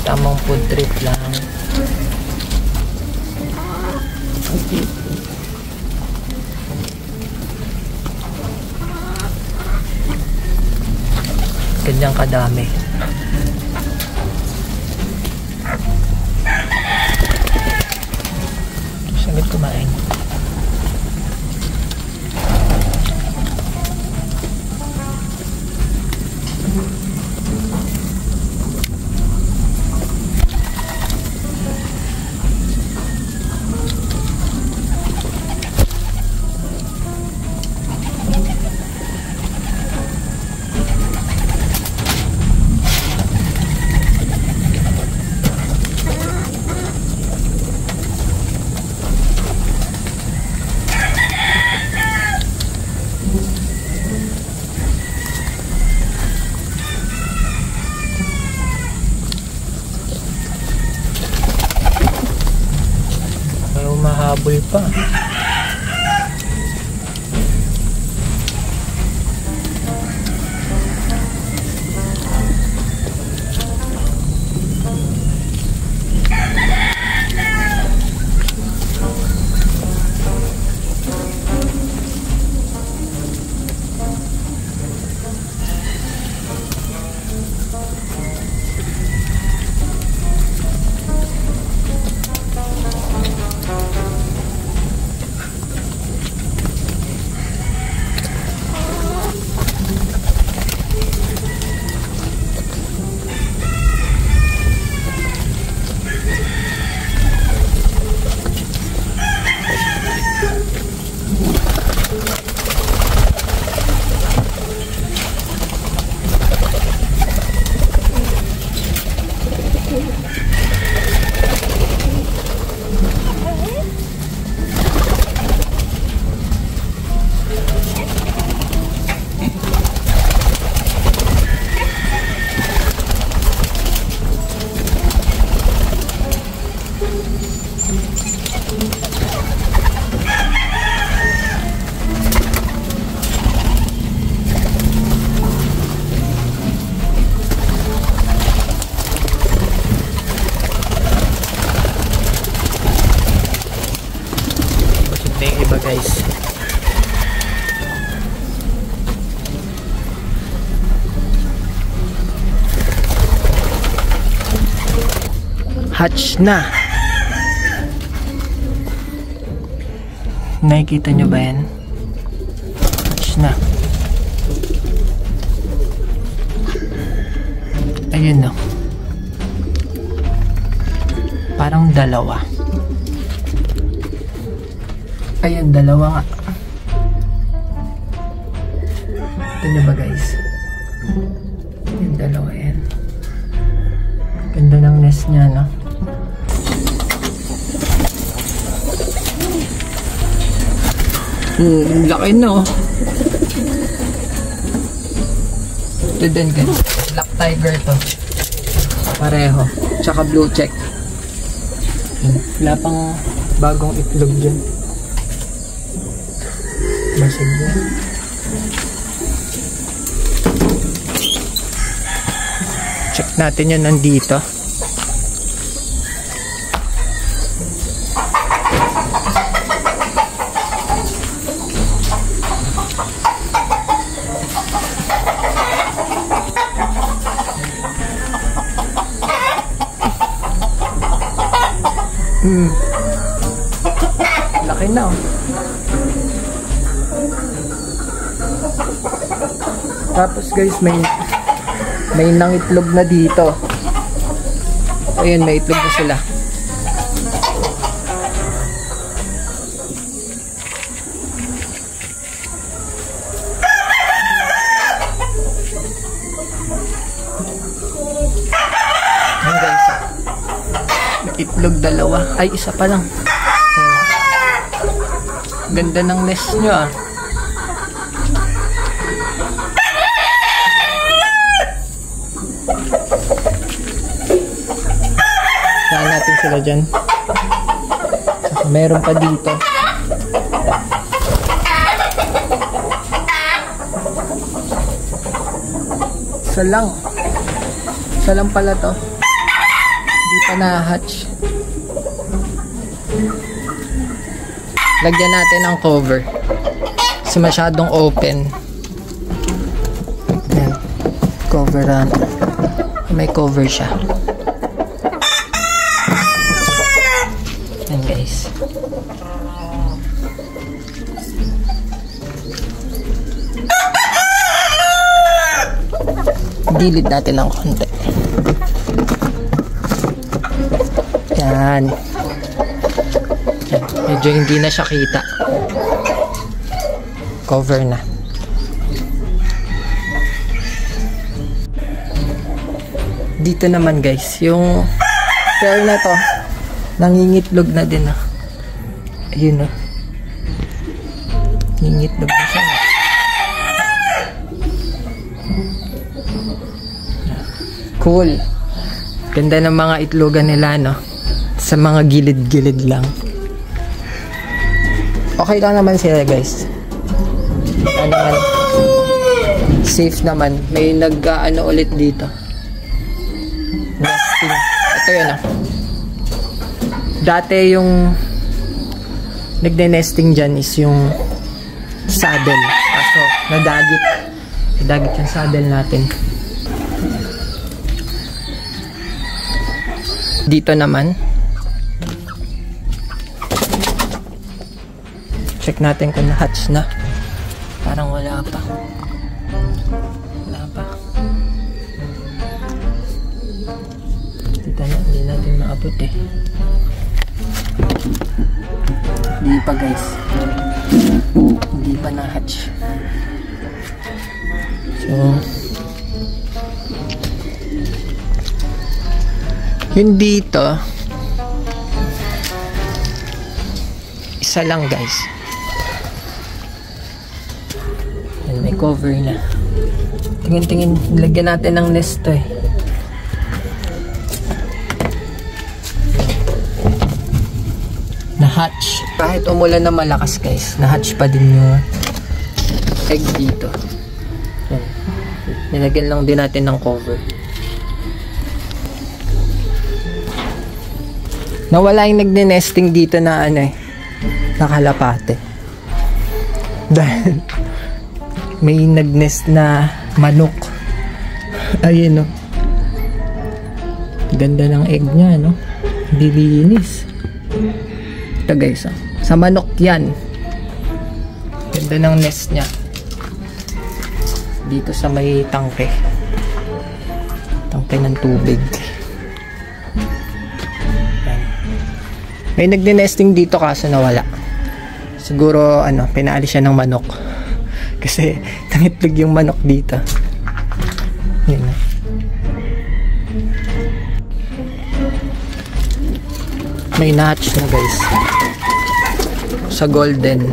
Tamang food trip lang. Ganyang kadami. Saglit kumain. Mahabol pa. Guys, hatch na. Nakikita nyo ba yan? Hatch na. Ayun no. Parang dalawa. Ayan, dalawa nga. Ito nyo ba guys? Yung dalawa yan. Ganda ng nest niya, no? Laki no. Ito din guys. Black tiger to. Pareho. Tsaka blue check. Wala pang bagong itlog dyan. Basag yan. Check natin yun nandito. Laki na oh. Tapos guys, may nangitlog na dito. Ayun, may itlog na sila. Ayun guys, may itlog dalawa. Ay, isa pa lang. Ayun. Ganda ng nest nyo ah. Saan natin sila dyan. Meron pa dito. Isa lang. Isa lang pala to. Hindi pa na-hatch. Lagyan natin ng cover. Kasi masyadong open. Ayan. Coveran. May cover siya. Ayan guys. Dilid natin ng konti. Yan. Medyo hindi na siya kita. Cover na. Dito naman guys, yung pair na to, nangingitlog na din ah. Ayun ah. Nangingitlog na siya. Cool. Ganda ng mga itlogan nila, no? Sa mga gilid-gilid lang. Okay lang naman sila, guys. Ano naman? Safe naman. May nag-ano ulit dito. Nesting. Ito yun, ah. Dati yung nagde-nesting dyan is yung saddle. Kaso, nadagit. Nadagit yung saddle natin. Dito naman, check natin kung na-hatch na. Parang wala pa. Wala pa. Dito na, hindi natin maabot eh. Hindi pa guys. Hindi pa na-hatch. So, yun dito, isa lang guys. Yan, may cover na. Tingin-tingin, lagyan natin ng nest to eh. Na-hatch. Kahit umulan na malakas guys, na-hatch pa din yung egg dito. Yan. Nilagyan lang din natin ng cover. Nawala yung nagne-nesting dito na ano eh, nakalapate. Dahil may nag-nest na manok. Ayun, no. Ganda ng egg niya, no. Dilinis. Ito guys, oh. Sa manok yan. Ganda ng nest niya. Dito sa may tangke. Tangke ng tubig. May nagdi-nesting dito kaso nawala. Siguro ano, pinaalis siya ng manok. Kasi nangitlog yung manok dito. Yun. May notch na guys. Sa golden.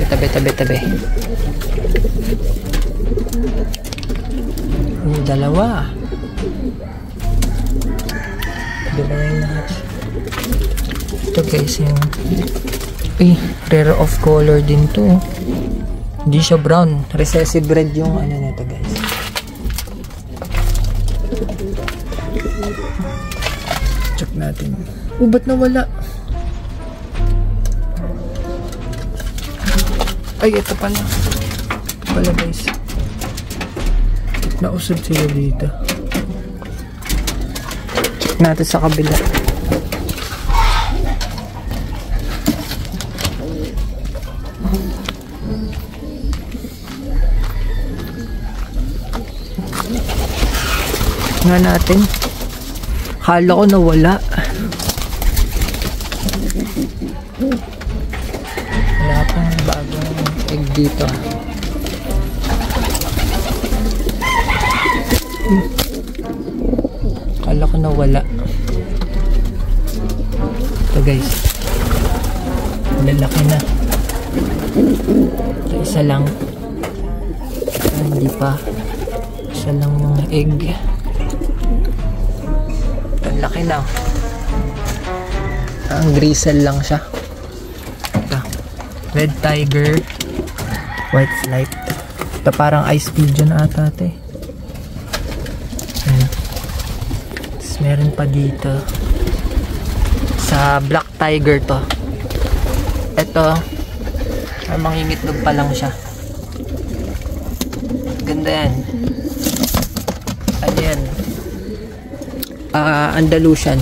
Tabi. Yung dalawa. Dalawa yung notch. Ito guys yung rare of color din to. Hindi siya brown, recessive red yung ano nito guys. Check natin. Ba't nawala? Ay, ito pala. Ito pala guys. Nausad sila dito. Check natin sa kabila. nga natin. Akala ko nawala. Wala pang bagong egg dito. Akala ko nawala. Ito guys. Lalaki na. Ito isa lang. Hindi pa. Isa lang yung egg. Ang laki na. Ang grisel lang siya. Ito. Red tiger. White flight. Ito parang ice pigeon ata ito eh. Tapos meron pa dito. Sa black tiger to. Ito. Mangingitlog pa lang siya. Ganda yan. Ano yan? Andalusian.